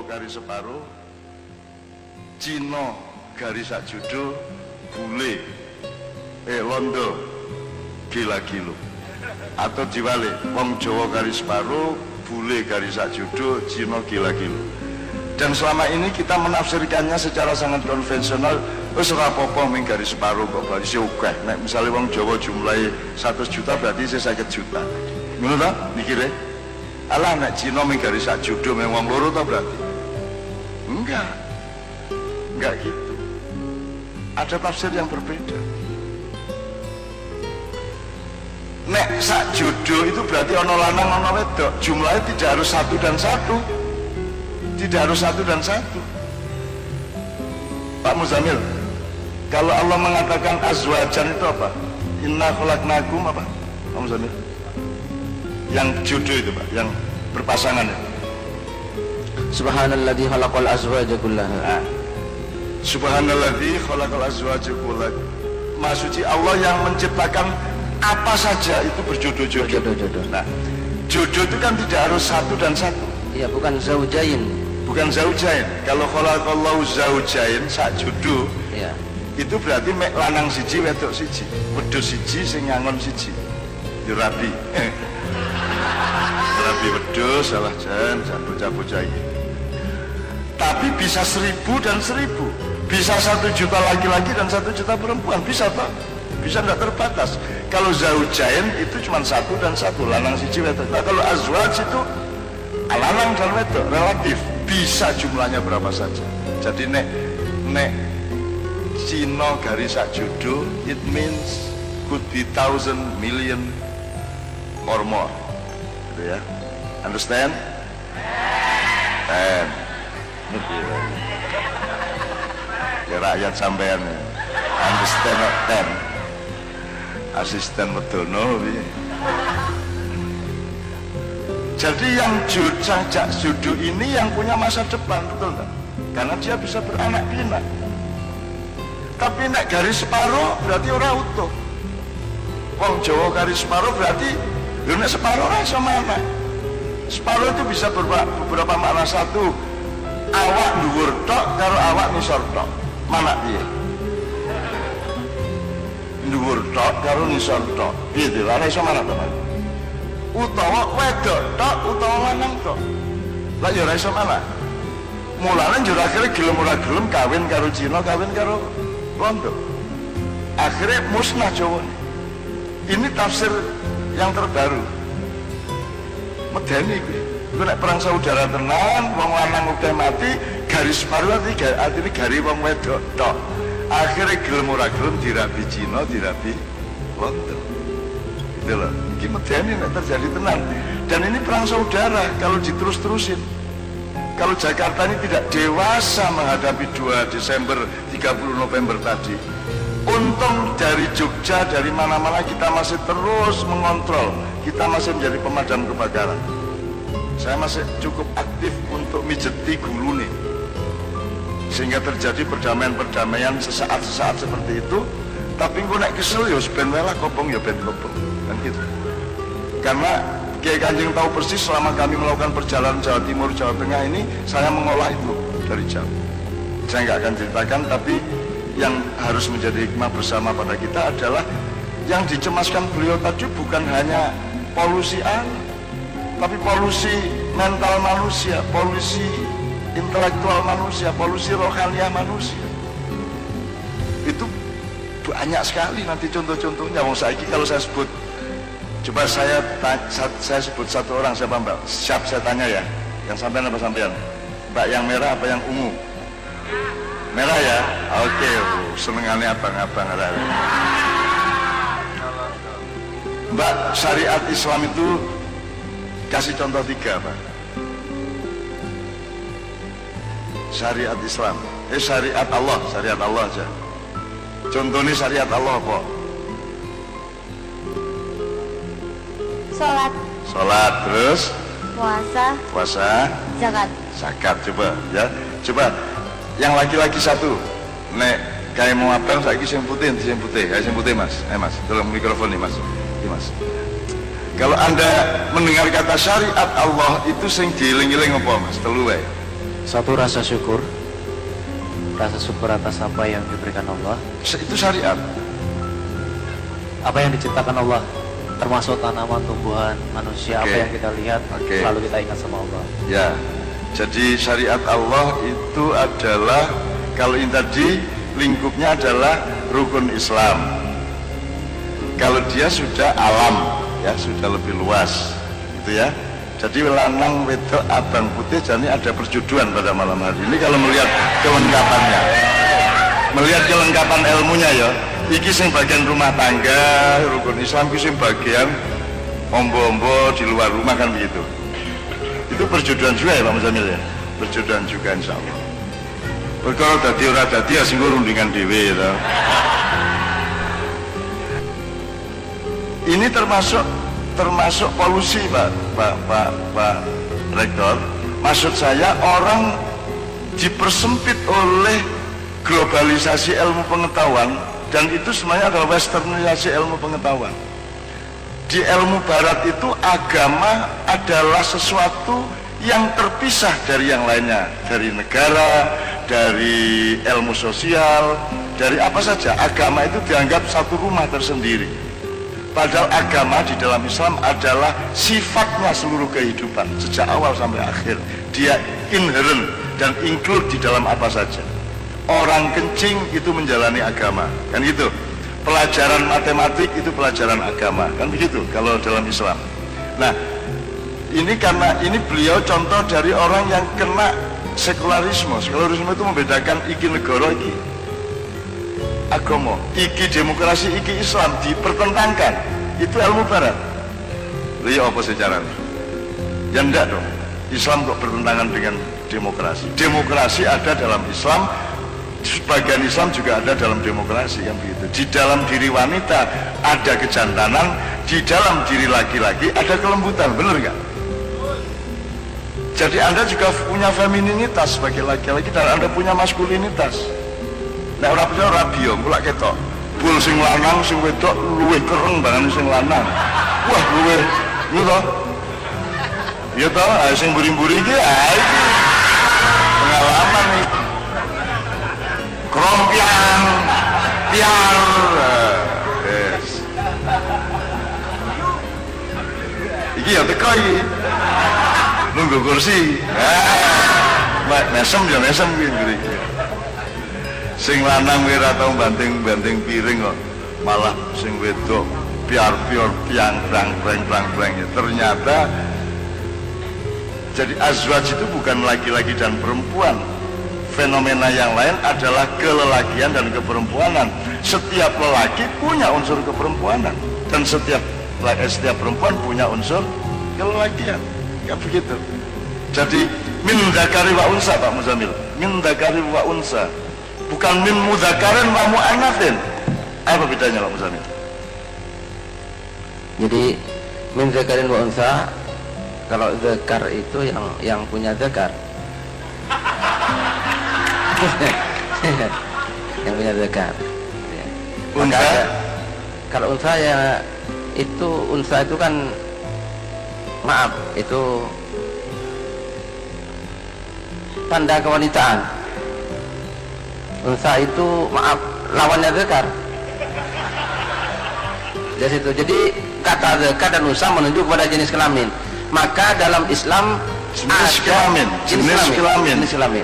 garis separuh, Cina garis sak judo, bule londo gila-gilo. Atau diwalik, wong Jawa garis separuh, bule garis sak judo, Cina gila-gilo. Dan selama ini kita menafsirkannya secara sangat konvensional. Wis ora apa-apa ming garis separuh kok garis akeh. Nek misale wong Jawa jumlahe 100 juta berarti 50 juta. Ngono ta mikire? Alah nek Cina ming garis sak judo ming wong loro ta berarti? Enggak. Enggak gitu. Ada tafsir yang berbeda. Nek sak judo itu berarti ono lanang ono wedok. Jumlahnya tidak harus 1 dan 1. Tidak harus 1 dan 1. Pak Muzamil, kalau Allah mengatakan azwajan itu apa? Inna khalaqnakum apa? Pak Muzamil, yang judo itu Pak, yang berpasangan ya. Subhanalladzi khalaqal azwaja kullaha. Subhanalladzi khalaqal azwaja kullaha. Maha suci Allah yang menciptakan apa saja itu berjodoh-jodoh. Nah, jodoh itu kan tidak harus 1 dan 1. Iya, bukan zaujain. Bukan zaujain. Kalau khalaqallahu zaujain sak jodoh, iya, itu berarti mek lanang siji wedok siji, wedhus siji sing ngangon siji. Yo rabi. Rabi wedhus salah jan bocah-bocah iki. Tapi bisa 1000 dan 1000. Bisa 1 juta laki-laki dan 1 juta perempuan, bisa toh? Bisa enggak terbatas. Kalau zaujain itu cuma 1 dan 1, lanang siji wedok. Nah, kalau azwaj itu lanang dan wedok relatif, bisa jumlahnya berapa saja. Jadi nek Cina garis sak judo, it means could be 1,000 million or more, gitu ya. Understand? Ya rakyat sampean ya. Understand not ten. Asisten Medono. Jadi yang judo ini yang punya masa depan, betul tak? Karena dia bisa beranak pinak. Tapi nek garis separuh berarti orang utuh. Wong Jawa garis separuh berarti nek separuh ora iso mana. Separuh itu bisa beberapa makna. Satu, awak dhuwur tok karo awak ngisor tok. Mana piye? Dhuwur tok karo ngisor tok. Piye to? Ora iso mana to, Mas? Utawa wedok tok utawa lanang tok. Lah ya ora iso mana. Mulane njur akhire gelem ora gelem kawin karo Cina, kawin karo Londo. Akhirnya musnah Jawa. Ini tafsir yang terbaru. Medeni kuwi. Iku nek perang saudara tenan, wong lanang udah mati, garis separuh artinya garis wong wedok tok. Akhirnya gelem ora gelem dirabi Cina, dirabi Londo. Gitu loh. Ini medeni nek terjadi tenan. Dan ini perang saudara kalau diterus-terusin. Kalau Jakarta ini tidak dewasa menghadapi 2 Desember, 30 November tadi. Untung dari Jogja, dari mana-mana kita masih terus mengontrol. Kita masih menjadi pemadam kebakaran. Saya masih cukup aktif untuk mijeti gulu nih. Sehingga terjadi perdamaian-perdamaian sesaat-sesaat seperti itu. Tapi gue naik kesel ya, ben welah kopong ya ben kopong. Kan gitu. Karena Kiai Kanjeng tahu persis selama kami melakukan perjalanan Jawa Timur, Jawa Tengah ini, saya mengolah itu dari jauh. Saya nggak akan ceritakan, tapi yang harus menjadi hikmah bersama pada kita adalah yang dicemaskan beliau tadi bukan hanya polusi alam, tapi polusi mental manusia, polusi intelektual manusia, polusi rohaniah manusia. Itu banyak sekali nanti contoh-contohnya. Wong saiki kalau saya sebut, coba saya sebut satu orang, siapa Mbak? Siap saya tanya ya. Yang sampean apa sampean? Mbak yang merah apa yang ungu? Merah ya? Oke, senengannya abang-abang. Mbak, syariat Islam itu kasih contoh 3 Pak. Syariat Islam. Syariat Allah aja. Contohnya syariat Allah apa? Sholat, terus puasa, zakat. Coba ya, coba yang laki-laki satu, nek kayak mau apel saya sing putih, kayak sing putih Mas, Mas, tolong mikrofon nih Mas, ini Mas. Kalau Anda mendengar kata syariat Allah itu sing dieling-eling apa Mas? Telu wae. Satu rasa syukur atas apa yang diberikan Allah. Itu syariat. Apa yang diciptakan Allah, termasuk tanaman, tumbuhan, manusia, apa yang kita lihat, selalu kita ingat sama Allah. Ya, jadi syariat Allah itu adalah, kalau ini tadi lingkupnya adalah rukun Islam. Kalau dia sudah alam, ya sudah lebih luas, gitu ya. Jadi lanang, wedok, abang, putih, jadi ada perjodohan pada malam hari ini. Kalau melihat kelengkapannya, melihat kelengkapan ilmunya ya. Iki sing bagian rumah tangga, rukun Islam, iki sing bagian ombo-ombo di luar rumah, kan begitu. Itu perjodohan juga ya Pak Muzamil ya, perjodohan juga insya Allah. Kalau dadi ora dadi ya sing rundingan dhewe ya. Ini termasuk polusi Pak Rektor. Maksud saya orang dipersempit oleh globalisasi ilmu pengetahuan, dan itu sebenarnya adalah westernisasi ilmu pengetahuan. Di ilmu barat itu agama adalah sesuatu yang terpisah dari yang lainnya, dari negara, dari ilmu sosial, dari apa saja. Agama itu dianggap satu rumah tersendiri. Padahal agama di dalam Islam adalah sifatnya seluruh kehidupan, sejak awal sampai akhir. Dia inherent dan include di dalam apa saja. Orang kencing itu menjalani agama, kan gitu. Pelajaran matematik itu pelajaran agama, kan begitu kalau dalam Islam. Nah, ini karena ini beliau contoh dari orang yang kena sekularisme. Sekularisme itu membedakan iki negara, iki agama, iki demokrasi, iki Islam, dipertentangkan. Itu ilmu barat. Lihat apa sejarahnya? Ya enggak dong. Islam kok bertentangan dengan demokrasi? Demokrasi ada dalam Islam, sebagian Islam juga ada dalam demokrasi, yang begitu. Di dalam diri wanita ada kejantanan, di dalam diri laki-laki ada kelembutan, benar nggak? Jadi Anda juga punya femininitas sebagai laki-laki, dan Anda punya maskulinitas. Nek ora percaya ora biyo, kula ketok. Bul sing lanang sing wedok luwih kereng banget sing lanang. Wah, luwih ngono to. Ya to, sing mburi-mburi iki iki pengalaman iki. Krompiang, piar. Yes. Iki ya teko iki. Nunggu kursi. Mesem ya mesem iki. Sing lanang ora tau banting-banting piring kok, malah sing wedok piar-piar piang brang-brang. Ternyata jadi azwaj itu bukan laki-laki dan perempuan. Fenomena yang lain adalah kelelakian dan keperempuanan. Setiap lelaki punya unsur keperempuanan, dan setiap perempuan punya unsur kelelakian. Ya begitu. Jadi min dzakari wa unsa, Pak Muzamil. Min dzakari wa unsa. Bukan min mudzakarin wa mu'annatsin. Apa bedanya Pak Muzamil? Jadi min dzakarin wa unsa, kalau dzakar itu yang punya dzakar. Yang punya dzakar. Unsa? Kalau unsa ya itu, unsa itu kan, maaf, itu tanda kewanitaan. Unsa itu, maaf, lawannya dzakar. Dari situ. Jadi kata dzakar dan unsa menunjuk pada jenis kelamin. Maka dalam Islam jenis kelamin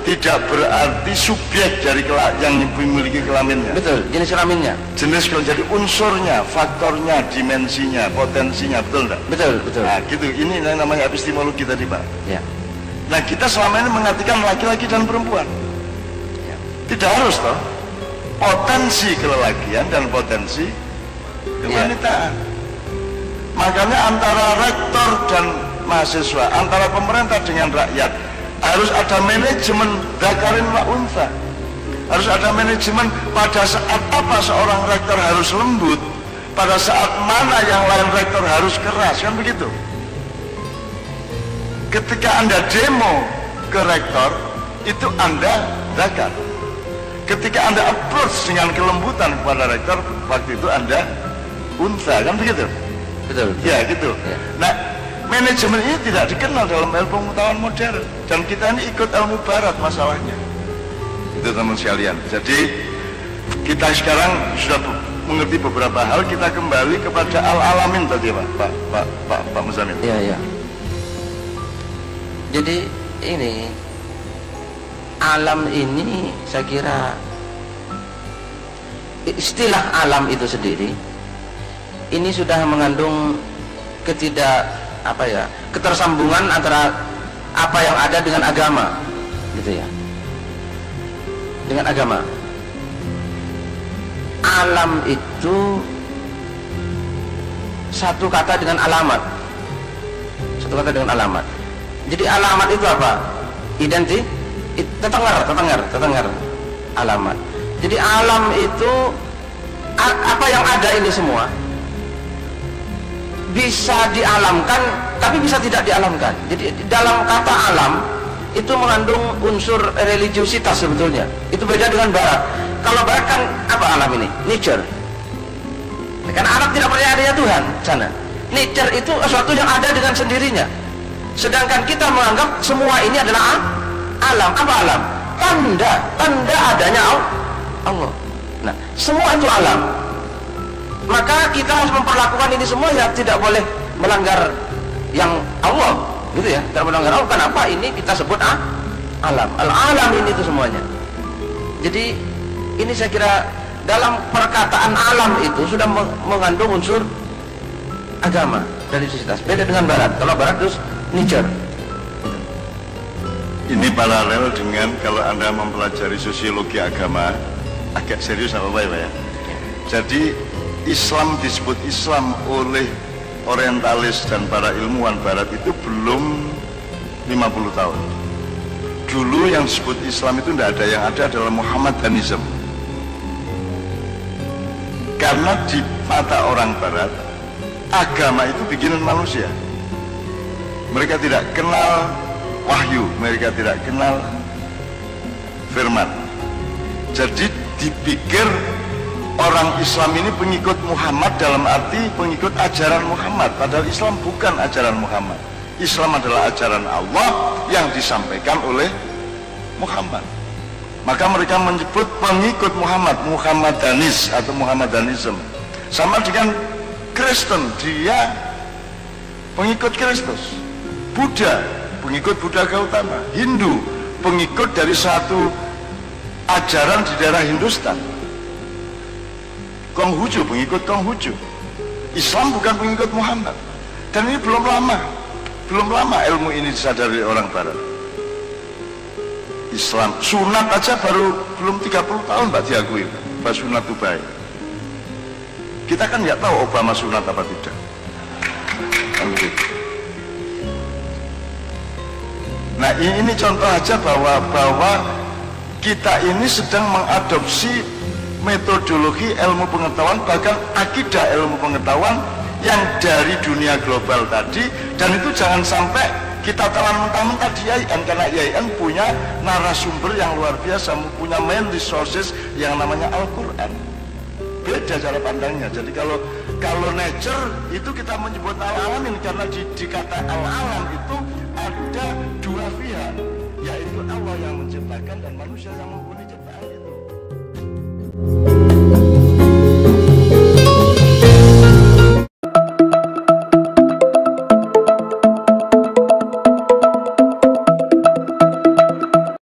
tidak berarti subjek dari yang memiliki kelaminnya. Betul, jenis kelaminnya. Jenis kelamin, jadi unsurnya, faktornya, dimensinya, potensinya, betul enggak? Betul. Nah, gitu. Ini yang namanya epistemologi tadi, Pak. Ya. Nah, kita selama ini mengartikan laki-laki dan perempuan. Tidak harus toh. Potensi kelelakian dan potensi kewanitaan. Makanya antara rektor dan mahasiswa, antara pemerintah dengan rakyat, harus ada manajemen dzakarin wa unsa. Harus ada manajemen pada saat apa seorang rektor harus lembut, pada saat mana yang lain rektor harus keras, kan begitu. Ketika Anda demo ke rektor, itu Anda dzakar. Ketika Anda approach dengan kelembutan kepada rektor, waktu itu Anda unsa, kan begitu? Betul. Ya gitu. Ya. Nah, manajemen ini tidak dikenal dalam ilmu pengetahuan modern, dan kita ini ikut ilmu barat masalahnya. Itu teman sekalian. Jadi kita sekarang sudah mengerti beberapa hal, kita kembali kepada al-alamin tadi Pak Muzamil. Iya. Jadi ini alam ini saya kira istilah alam itu sendiri ini sudah mengandung ketersambungan antara apa yang ada dengan agama, gitu ya. Dengan agama. Alam itu satu kata dengan alamat. Satu kata dengan alamat. Jadi alamat itu apa? Tetengar alamat. Jadi alam itu apa yang ada ini semua bisa dialamkan, tapi bisa tidak dialamkan. Jadi dalam kata alam itu mengandung unsur religiusitas sebetulnya. Itu beda dengan barat. Kalau barat kan apa alam ini? Nature. Karena Arab tidak percaya adanya Tuhan sana. Nature itu sesuatu yang ada dengan sendirinya. Sedangkan kita menganggap semua ini adalah alam. Apa alam? Tanda adanya Allah. Nah, semua itu alam. Maka kita harus memperlakukan ini semua ya tidak boleh melanggar yang Allah, gitu ya. Tidak melanggar Allah. Kenapa? Ini kita sebut alam. Al-alam ini itu semuanya. Jadi ini saya kira dalam perkataan alam itu sudah mengandung unsur agama dan religiositas. Beda dengan barat. Kalau barat terus nature. Ini paralel dengan kalau Anda mempelajari sosiologi agama, agak serius apa Pak ya? Jadi Islam disebut Islam oleh orientalis dan para ilmuwan barat itu belum 50 tahun. Dulu yang disebut Islam itu tidak ada, yang ada adalah Muhammadanism. Karena di mata orang barat, agama itu bikinan manusia. Mereka tidak kenal wahyu, mereka tidak kenal firman. Jadi dipikir orang Islam ini pengikut Muhammad dalam arti pengikut ajaran Muhammad. Padahal Islam bukan ajaran Muhammad. Islam adalah ajaran Allah yang disampaikan oleh Muhammad. Maka mereka menyebut pengikut Muhammad, Muhammadanis atau Muhammadanism. Sama dengan Kristen, dia pengikut Kristus. Buddha, pengikut Buddha Gautama. Hindu, pengikut dari satu ajaran di daerah Hindustan. Konghucu, pengikut Konghucu. Islam bukan pengikut Muhammad. Dan ini belum lama ilmu ini disadari orang barat. Islam, sunat aja baru belum 30 tahun Mbak diakui bahwa sunat itu baik. Kita kan nggak tahu Obama sunat apa tidak. Nah ini contoh aja bahwa kita ini sedang mengadopsi metodologi ilmu pengetahuan, bahkan akidah ilmu pengetahuan yang dari dunia global tadi, dan itu jangan sampai kita telan mentah-mentah di IAIN, karena IAIN punya narasumber yang luar biasa, punya main resources yang namanya Al-Quran. Beda cara pandangnya. Jadi kalau nature itu kita menyebut al-alamin, karena di kata al-alam itu ada dua pihak, yaitu Allah yang menciptakan dan manusia yang menghuni.